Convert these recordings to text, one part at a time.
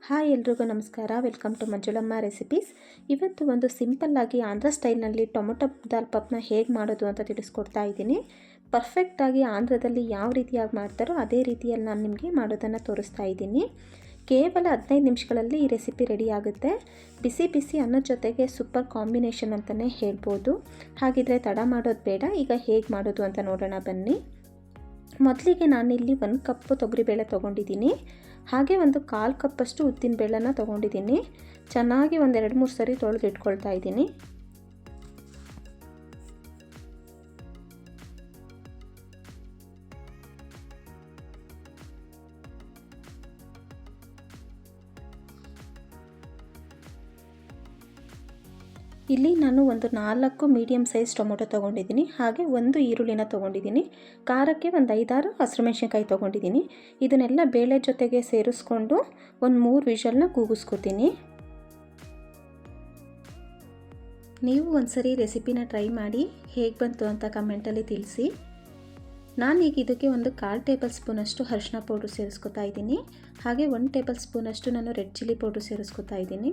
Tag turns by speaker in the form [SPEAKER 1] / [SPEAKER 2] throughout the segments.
[SPEAKER 1] Hi ಎಲ್ರಿಗೂ ನಮಸ್ಕಾರ. Welcome to Manjulamma recipes. ಇವತ್ತು ಒಂದು ಸಿಂಪಲ್ಲಾಗಿ ಆಂಧ್ರ ಸ್ಟೈಲ್ನಲ್ಲಿ ಟೊಮೊಟೊ ದಾಲ್ ಪಪ್ನ ಹೇಗೆ ಮಾಡೋದು ಅಂತ ತಿಳಿಸ್ಕೊಡ್ತಾ ಇದ್ದೀನಿ. ಪರ್ಫೆಕ್ಟಾಗಿ ಆಂಧ್ರದಲ್ಲಿ ಯಾವ ರೀತಿಯಾಗಿ ಮಾಡ್ತಾರೋ ಅದೇ ರೀತಿಯಲ್ಲಿ ನಾನು ನಿಮಗೆ ಮಾಡೋದನ್ನು ತೋರಿಸ್ತಾ ಇದ್ದೀನಿ. ಕೇವಲ 15 ನಿಮಿಷಗಳಲ್ಲಿ ಈ ರೆಸಿಪಿ ರೆಡಿ ಆಗುತ್ತೆ. ಬಿಸಿ ಬಿಸಿ ಅನ್ನದ ಜೊತೆಗೆ ಸೂಪರ್ ಕಾಂಬಿನೇಷನ್ ಅಂತಲೇ ಹೇಳ್ಬೋದು. ಹಾಗಿದ್ರೆ ತಡ ಮಾಡೋದು ಬೇಡ, ಈಗ ಹೇಗೆ ಮಾಡೋದು ಅಂತ ನೋಡೋಣ ಬನ್ನಿ. ಮೊದಲಿಗೆ ನಾನಿಲ್ಲಿ 1 ಕಪ್ ತೊಗರಿಬೇಳೆ ತೊಗೊಂಡಿದ್ದೀನಿ. ಹಾಗೆ ಒಂದು 1/4 ಕಪ್ಪಷ್ಟು ಉದ್ದಿನ ಬೇಳೆನ ತೊಗೊಂಡಿದ್ದೀನಿ. ಚೆನ್ನಾಗಿ ಒಂದು 2-3 ಸರಿ ತೊಳೆದು ಇಟ್ಕೊಳ್ತಾ ಇದ್ದೀನಿ. ಇಲ್ಲಿ ನಾನು ಒಂದು 4 ಮೀಡಿಯಮ್ ಸೈಜ್ ಟೊಮೊಟೊ ತೊಗೊಂಡಿದ್ದೀನಿ. ಹಾಗೆ ಒಂದು ಈರುಳ್ಳಿನ ತೊಗೊಂಡಿದ್ದೀನಿ. ಖಾರಕ್ಕೆ ಒಂದು 5-6 ಹಸಿರು ಮೆಣಸಿನ್ಕಾಯಿ ತೊಗೊಂಡಿದ್ದೀನಿ. ಇದನ್ನೆಲ್ಲ ಬೇಳೆ ಜೊತೆಗೆ ಸೇರಿಸ್ಕೊಂಡು ಒಂದು 3 ವಿಷಲ್ನ ಕೂಗಿಸ್ಕೊತೀನಿ. ನೀವು ಒಂದ್ಸರಿ ರೆಸಿಪಿನ ಟ್ರೈ ಮಾಡಿ ಹೇಗೆ ಬಂತು ಅಂತ ಕಮೆಂಟಲ್ಲಿ ತಿಳಿಸಿ. ನಾನೀಗ ಇದಕ್ಕೆ ಒಂದು 1/4 ಟೇಬಲ್ ಸ್ಪೂನಷ್ಟು ಅರಿಶಿನ ಪೌಡ್ರು ಸೇರಿಸ್ಕೊತಾ ಇದ್ದೀನಿ. ಹಾಗೆ 1 ಟೇಬಲ್ ಸ್ಪೂನಷ್ಟು ನಾನು ರೆಡ್ ಚಿಲ್ಲಿ ಪೌಡ್ರು ಸೇರಿಸ್ಕೊತಾ ಇದ್ದೀನಿ.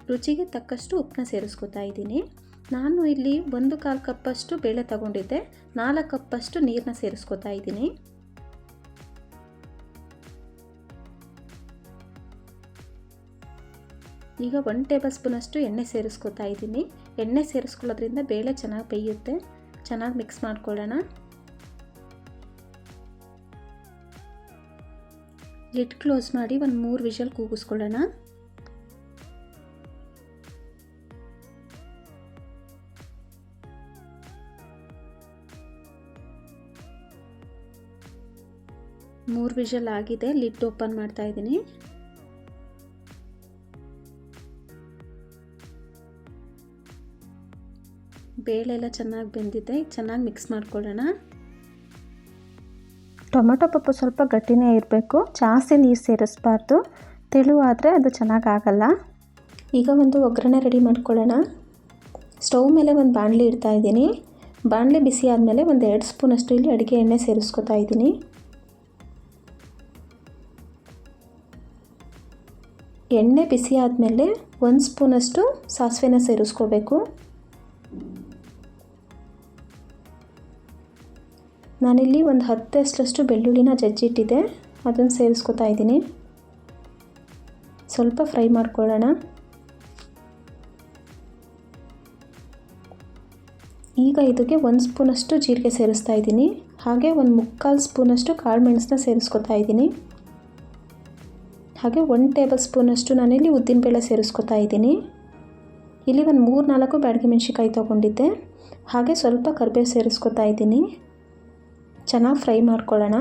[SPEAKER 1] ರುಚಿಗೆ ತಕ್ಕಷ್ಟು ಉಪ್ಪನ್ನ ಸೇರಿಸ್ಕೊತಾ ಇದ್ದೀನಿ. ನಾನು ಇಲ್ಲಿ 1/4 ಕಪ್ಪಷ್ಟು ಬೇಳೆ ತಗೊಂಡಿದ್ದೆ. 4 ಕಪ್ಪಷ್ಟು ನೀರನ್ನ ಸೇರಿಸ್ಕೊತಾ ಇದ್ದೀನಿ. ಈಗ 1 ಟೇಬಲ್ ಸ್ಪೂನಷ್ಟು ಎಣ್ಣೆ ಸೇರಿಸ್ಕೊತಾ ಇದ್ದೀನಿ. ಎಣ್ಣೆ ಸೇರಿಸ್ಕೊಳ್ಳೋದ್ರಿಂದ ಬೇಳೆ ಚೆನ್ನಾಗಿ ಬೇಯುತ್ತೆ. ಚೆನ್ನಾಗಿ ಮಿಕ್ಸ್ ಮಾಡ್ಕೊಳ್ಳೋಣ. ಲಿಡ್ ಕ್ಲೋಸ್ ಮಾಡಿ ಒಂದು 3 ವಿಷಲ್ ಕೂಗಿಸ್ಕೊಳ್ಳೋಣ. ಮೂರು ವಿಷಲ್ ಆಗಿದೆ. ಲಿಡ್ ಓಪನ್ ಮಾಡ್ತಾ ಇದ್ದೀನಿ. ಬೇಳೆ ಎಲ್ಲ ಚೆನ್ನಾಗಿ ಬೆಂದಿದೆ. ಚೆನ್ನಾಗಿ ಮಿಕ್ಸ್ ಮಾಡ್ಕೊಳ್ಳೋಣ. ಟೊಮೆಟೊ ಪಪ್ಪು ಸ್ವಲ್ಪ ಗಟ್ಟಿನೇ ಇರಬೇಕು, ಜಾಸ್ತಿ ನೀರು ಸೇರಿಸಬಾರ್ದು. ತೆಳುವಾದರೆ ಅದು ಚೆನ್ನಾಗಿ ಆಗಲ್ಲ. ಈಗ ಒಂದು ಒಗ್ಗರಣೆ ರೆಡಿ ಮಾಡ್ಕೊಳ್ಳೋಣ. ಸ್ಟವ್ ಮೇಲೆ ಒಂದು ಬಾಣಲಿ ಇಡ್ತಾ ಇದ್ದೀನಿ. ಬಾಣಲಿ ಬಿಸಿ ಆದಮೇಲೆ ಒಂದು 2 ಸ್ಪೂನಷ್ಟು ಇಲ್ಲಿ ಅಡುಗೆ ಎಣ್ಣೆ ಸೇರಿಸ್ಕೊತಾ ಇದ್ದೀನಿ. ಎಣ್ಣೆ ಬಿಸಿ ಆದಮೇಲೆ 1 ಸ್ಪೂನಷ್ಟು ಸಾಸಿವೆನ ಸೇರಿಸ್ಕೋಬೇಕು. ನಾನಿಲ್ಲಿ ಒಂದು 10 ಎಸಳಷ್ಟು ಬೆಳ್ಳುಳ್ಳಿನ ಜಜ್ಜಿಟ್ಟಿದ್ದೆ, ಅದನ್ನು ಸೇರಿಸ್ಕೊತಾ ಇದ್ದೀನಿ. ಸ್ವಲ್ಪ ಫ್ರೈ ಮಾಡ್ಕೊಳ್ಳೋಣ. ಈಗ ಇದಕ್ಕೆ 1 ಸ್ಪೂನಷ್ಟು ಜೀರಿಗೆ ಸೇರಿಸ್ತಾ ಇದ್ದೀನಿ. ಹಾಗೆ ಒಂದು 3/4 ಸ್ಪೂನಷ್ಟು ಕಾಳು ಮೆಣಸನ್ನ ಸೇರಿಸ್ಕೊತಾ ಇದ್ದೀನಿ. ಹಾಗೆ 1 ಟೇಬಲ್ ಸ್ಪೂನಷ್ಟು ನಾನಿಲ್ಲಿ ಉದ್ದಿನಬೇಳೆ ಸೇರಿಸ್ಕೊತಾ ಇದ್ದೀನಿ. ಇಲ್ಲಿ ಒಂದು 3-4 ಬ್ಯಾಡಗಿ ಮೆಣಸಿನ್ಕಾಯಿ ತೊಗೊಂಡಿದ್ದೆ. ಹಾಗೆ ಸ್ವಲ್ಪ ಕರಿಬೇವು ಸೇರಿಸ್ಕೊತಾ ಇದ್ದೀನಿ. ಚೆನ್ನಾಗಿ ಫ್ರೈ ಮಾಡ್ಕೊಳ್ಳೋಣ.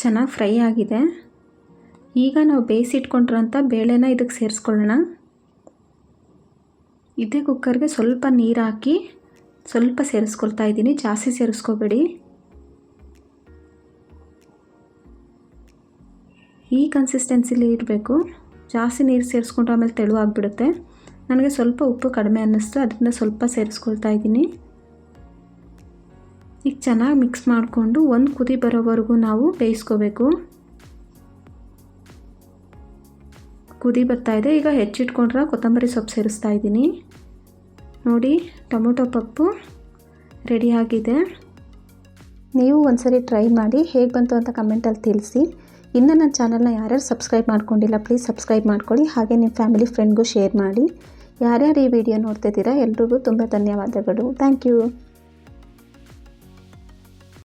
[SPEAKER 1] ಚೆನ್ನಾಗಿ ಫ್ರೈ ಆಗಿದೆ. ಈಗ ನಾವು ಬೇಯಿಸಿಟ್ಕೊಂಡಿರೋಂಥ ಬೇಳೆನ ಇದಕ್ಕೆ ಸೇರಿಸ್ಕೊಳ್ಳೋಣ. ಇದೇ ಕುಕ್ಕರ್ಗೆ ಸ್ವಲ್ಪ ನೀರು ಹಾಕಿ ಸ್ವಲ್ಪ ಸೇರಿಸ್ಕೊಳ್ತಾ ಇದ್ದೀನಿ. ಜಾಸ್ತಿ ಸೇರಿಸ್ಕೋಬೇಡಿ. ಈ ಕನ್ಸಿಸ್ಟೆನ್ಸಿಲಿ ಇರಬೇಕು. ಜಾಸ್ತಿ ನೀರು ಸೇರಿಸ್ಕೊಂಡ್ರೆ ಆಮೇಲೆ ತೆಳುವಾಗಿಬಿಡುತ್ತೆ. ನನಗೆ ಸ್ವಲ್ಪ ಉಪ್ಪು ಕಡಿಮೆ ಅನ್ನಿಸ್ತು, ಅದರಿಂದ ಸ್ವಲ್ಪ ಸೇರಿಸ್ಕೊಳ್ತಾ ಇದ್ದೀನಿ. ಈಗ ಚೆನ್ನಾಗಿ ಮಿಕ್ಸ್ ಮಾಡಿಕೊಂಡು ಒಂದು ಕುದಿ ಬರೋವರೆಗೂ ನಾವು ಬೇಯಿಸ್ಕೋಬೇಕು. ಕುದಿ ಬರ್ತಾಯಿದೆ. ಈಗ ಹೆಚ್ಚಿಟ್ಕೊಂಡ್ರೆ ಕೊತ್ತಂಬರಿ ಸೊಪ್ಪು ಸೇರಿಸ್ತಾ ಇದ್ದೀನಿ. ನೋಡಿ, ಟೊಮೊಟೊ ಪಪ್ಪು ರೆಡಿಯಾಗಿದೆ. ನೀವು ಒಂದ್ಸರಿ ಟ್ರೈ ಮಾಡಿ ಹೇಗೆ ಬಂತು ಅಂತ ಕಮೆಂಟಲ್ಲಿ ತಿಳಿಸಿ. ಇನ್ನು ನನ್ನ ಚಾನಲ್ನ ಯಾರ್ಯಾರು ಸಬ್ಸ್ಕ್ರೈಬ್ ಮಾಡ್ಕೊಂಡಿಲ್ಲ ಪ್ಲೀಸ್ ಸಬ್ಸ್ಕ್ರೈಬ್ ಮಾಡ್ಕೊಳ್ಳಿ. ಹಾಗೆ ನಿಮ್ಮ ಫ್ಯಾಮಿಲಿ ಫ್ರೆಂಡ್ಗೂ ಶೇರ್ ಮಾಡಿ. ಯಾರ್ಯಾರು ಈ ವಿಡಿಯೋ ನೋಡ್ತಿದ್ದೀರಾ ಎಲ್ರಿಗೂ ತುಂಬ ಧನ್ಯವಾದಗಳು. Thank you.